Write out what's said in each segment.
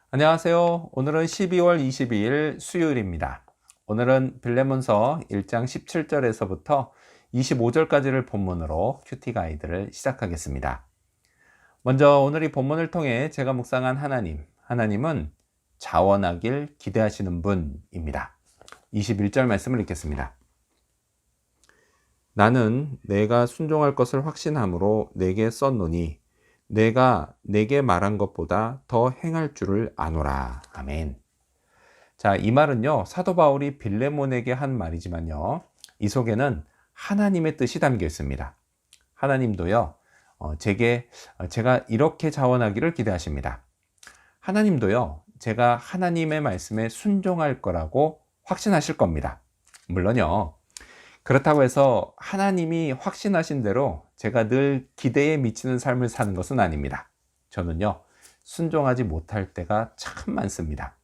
안녕하세요. 오늘은 12월 22일 수요일입니다. 오늘은 빌레몬서 1장 17절에서부터 25절까지를 본문으로 큐티 가이드를 시작하겠습니다. 먼저 오늘 이 본문을 통해 제가 묵상한 하나님은 자원하길 기대하시는 분입니다. 21절 말씀을 읽겠습니다. 나는 내가 순종할 것을 확신함으로 내게 썼노니 내가 내게 말한 것보다 더 행할 줄을 아노라. 아멘. 자, 이 말은요, 사도 바울이 빌레몬에게 한 말이지만요, 이 속에는 하나님의 뜻이 담겨 있습니다. 하나님도요, 제가 이렇게 자원하기를 기대하십니다. 하나님도요, 제가 하나님의 말씀에 순종할 거라고 확신하실 겁니다. 물론요, 그렇다고 해서 하나님이 확신하신 대로 제가 늘 기대에 미치는 삶을 사는 것은 아닙니다. 저는요, 순종하지 못할 때가 참 많습니다.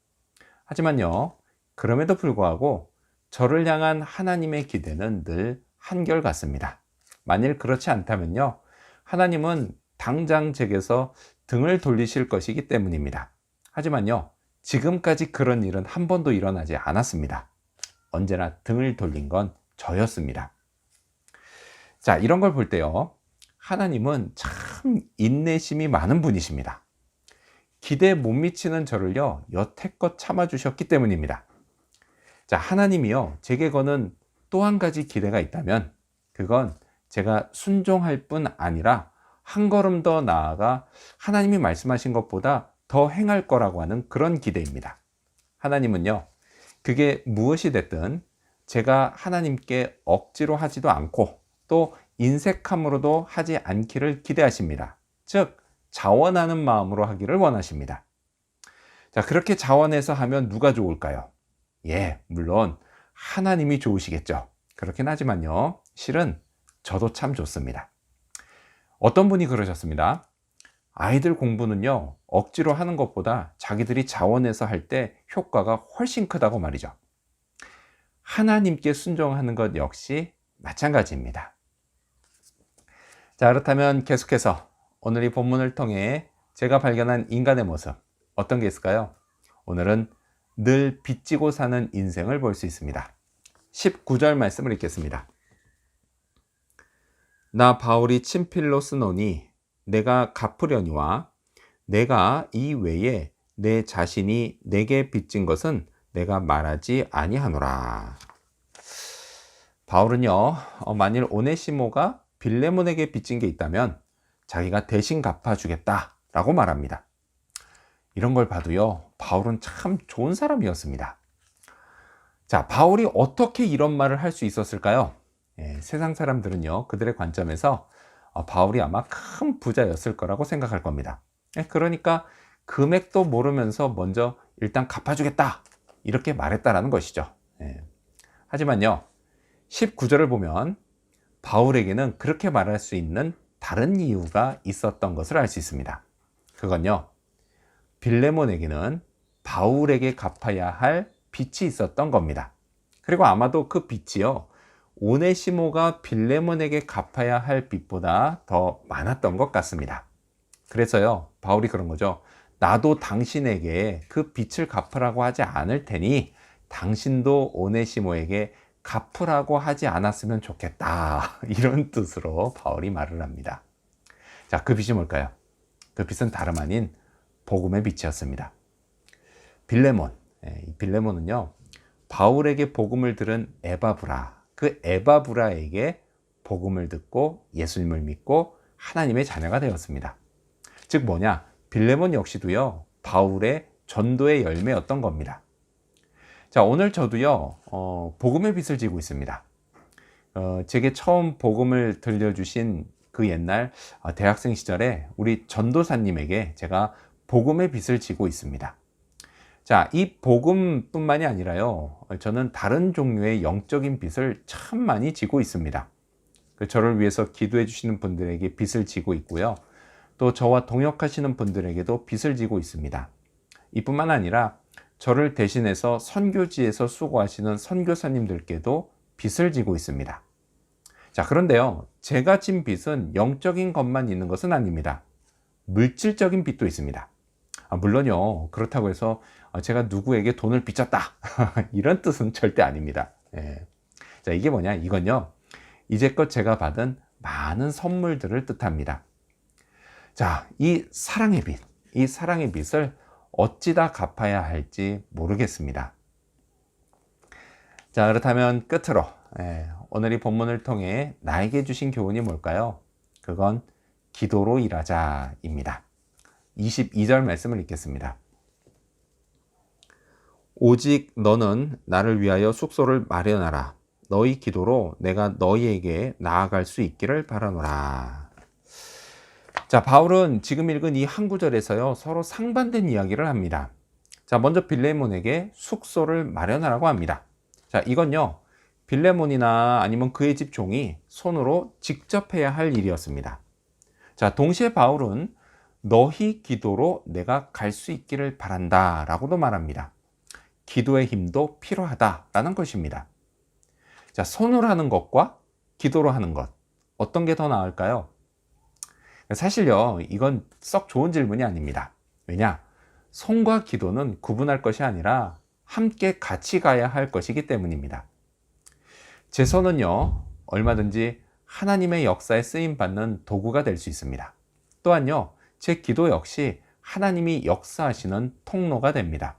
하지만요, 그럼에도 불구하고 저를 향한 하나님의 기대는 늘 한결같습니다. 만일 그렇지 않다면요, 하나님은 당장 제게서 등을 돌리실 것이기 때문입니다. 하지만요, 지금까지 그런 일은 한 번도 일어나지 않았습니다. 언제나 등을 돌린 건 저였습니다. 자, 이런 걸 볼 때요, 하나님은 참 인내심이 많은 분이십니다. 기대에 못 미치는 저를요, 여태껏 참아주셨기 때문입니다. 자, 하나님이요, 제게 거는 또 한 가지 기대가 있다면 그건 제가 순종할 뿐 아니라 한 걸음 더 나아가 하나님이 말씀하신 것보다 더 행할 거라고 하는 그런 기대입니다. 하나님은요, 그게 무엇이 됐든 제가 하나님께 억지로 하지도 않고 또 인색함으로도 하지 않기를 기대하십니다. 즉, 자원하는 마음으로 하기를 원하십니다. 자, 그렇게 자원해서 하면 누가 좋을까요? 물론 하나님이 좋으시겠죠. 그렇긴 하지만요, 실은 저도 참 좋습니다. 어떤 분이 그러셨습니다. 아이들 공부는요, 억지로 하는 것보다 자기들이 자원해서 할 때 효과가 훨씬 크다고 말이죠. 하나님께 순종하는 것 역시 마찬가지입니다. 자, 그렇다면 계속해서 오늘 이 본문을 통해 제가 발견한 인간의 모습, 어떤 게 있을까요? 오늘은 늘 빚지고 사는 인생을 볼 수 있습니다. 19절 말씀을 읽겠습니다. 나 바울이 친필로 쓰노니 내가 갚으려니와 내가 이 외에 내 자신이 내게 빚진 것은 내가 말하지 아니하노라. 바울은요, 만일 오네시모가 빌레몬에게 빚진 게 있다면 자기가 대신 갚아주겠다라고 말합니다. 이런 걸 봐도요, 바울은 참 좋은 사람이었습니다. 자, 바울이 어떻게 이런 말을 할 수 있었을까요? 세상 사람들은요, 그들의 관점에서 바울이 아마 큰 부자였을 거라고 생각할 겁니다. 그러니까 금액도 모르면서 먼저 일단 갚아주겠다, 이렇게 말했다라는 것이죠. 하지만요, 19절을 보면 바울에게는 그렇게 말할 수 있는 다른 이유가 있었던 것을 알 수 있습니다. 그건요, 빌레몬에게는 바울에게 갚아야 할 빚이 있었던 겁니다. 그리고 아마도 그 빚이요, 오네시모가 빌레몬에게 갚아야 할 빚보다 더 많았던 것 같습니다. 그래서요, 바울이 그런 거죠. 나도 당신에게 그 빚을 갚으라고 하지 않을 테니 당신도 오네시모에게 갚으라고 하지 않았으면 좋겠다, 이런 뜻으로 바울이 말을 합니다. 자, 그 빚이 뭘까요? 그 빚은 다름 아닌 복음의 빚이었습니다. 이 빌레몬은요, 바울에게 복음을 들은 에바브라, 그 에바브라에게 복음을 듣고 예수님을 믿고 하나님의 자녀가 되었습니다. 즉 뭐냐, 빌레몬 역시도요, 바울의 전도의 열매였던 겁니다. 자, 오늘 저도요, 복음의 빚을 지고 있습니다. 제게 처음 복음을 들려주신 그 옛날 대학생 시절에 우리 전도사님에게 제가 복음의 빚을 지고 있습니다. 자, 이 복음뿐만이 아니라요, 저는 다른 종류의 영적인 빚을 참 많이 지고 있습니다. 저를 위해서 기도해 주시는 분들에게 빚을 지고 있고요, 또 저와 동역하시는 분들에게도 빚을 지고 있습니다. 이뿐만 아니라 저를 대신해서 선교지에서 수고하시는 선교사님들께도 빚을 지고 있습니다. 자, 그런데요, 제가 진 빚은 영적인 것만 있는 것은 아닙니다. 물질적인 빚도 있습니다. 물론요, 그렇다고 해서 제가 누구에게 돈을 빚졌다 이런 뜻은 절대 아닙니다. 예. 자, 이게 뭐냐, 이건요, 이제껏 제가 받은 많은 선물들을 뜻합니다. 자, 이 사랑의 빚을 어찌다 갚아야 할지 모르겠습니다. 자, 그렇다면 끝으로 오늘 이 본문을 통해 나에게 주신 교훈이 뭘까요? 그건 기도로 일하자입니다. 22절 말씀을 읽겠습니다. 오직 너는 나를 위하여 숙소를 마련하라. 너희 기도로 내가 너희에게 나아갈 수 있기를 바라노라. 자, 바울은 지금 읽은 이 한 구절에서요, 서로 상반된 이야기를 합니다. 자, 먼저 빌레몬에게 숙소를 마련하라고 합니다. 자, 이건요, 빌레몬이나 아니면 그의 집 종이 손으로 직접 해야 할 일이었습니다. 자, 동시에 바울은 너희 기도로 내가 갈 수 있기를 바란다 라고도 말합니다. 기도의 힘도 필요하다라는 것입니다. 자, 손으로 하는 것과 기도로 하는 것, 어떤 게 더 나을까요? 사실요, 이건 썩 좋은 질문이 아닙니다. 왜냐? 손과 기도는 구분할 것이 아니라 함께 같이 가야 할 것이기 때문입니다. 제 손은요, 얼마든지 하나님의 역사에 쓰임받는 도구가 될 수 있습니다. 또한요, 제 기도 역시 하나님이 역사하시는 통로가 됩니다.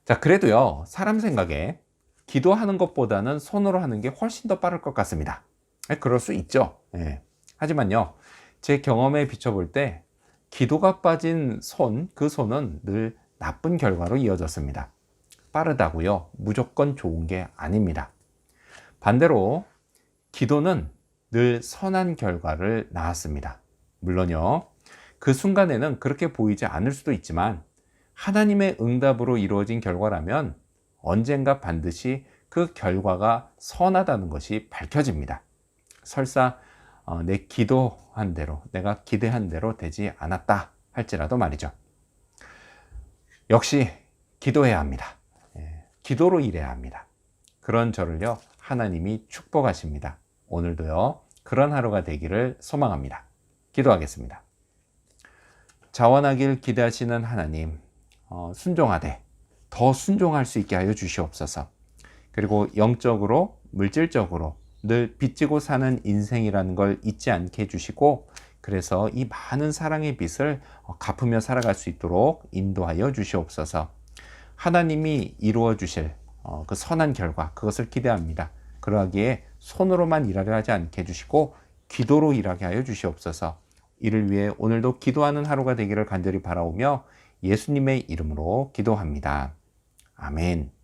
자, 그래도요, 사람 생각에 기도하는 것보다는 손으로 하는 게 훨씬 더 빠를 것 같습니다. 그럴 수 있죠. 하지만요, 제 경험에 비춰볼 때 기도가 빠진 그 손은 늘 나쁜 결과로 이어졌습니다. 빠르다고요, 무조건 좋은 게 아닙니다. 반대로 기도는 늘 선한 결과를 낳았습니다. 물론요, 그 순간에는 그렇게 보이지 않을 수도 있지만 하나님의 응답으로 이루어진 결과라면 언젠가 반드시 그 결과가 선하다는 것이 밝혀집니다. 설사 내 기도한 대로, 내가 기대한 대로 되지 않았다 할지라도 말이죠. 역시 기도해야 합니다. 기도로 일해야 합니다. 그런 저를요, 하나님이 축복하십니다. 오늘도요, 그런 하루가 되기를 소망합니다. 기도하겠습니다. 자원하길 기대하시는 하나님, 순종하되 더 순종할 수 있게 하여 주시옵소서. 그리고 영적으로, 물질적으로 늘 빚지고 사는 인생이라는 걸 잊지 않게 해주시고, 그래서 이 많은 사랑의 빚을 갚으며 살아갈 수 있도록 인도하여 주시옵소서. 하나님이 이루어 주실 그 선한 결과, 그것을 기대합니다. 그러하기에 손으로만 일하려 하지 않게 해주시고 기도로 일하게 하여 주시옵소서. 이를 위해 오늘도 기도하는 하루가 되기를 간절히 바라오며 예수님의 이름으로 기도합니다. 아멘.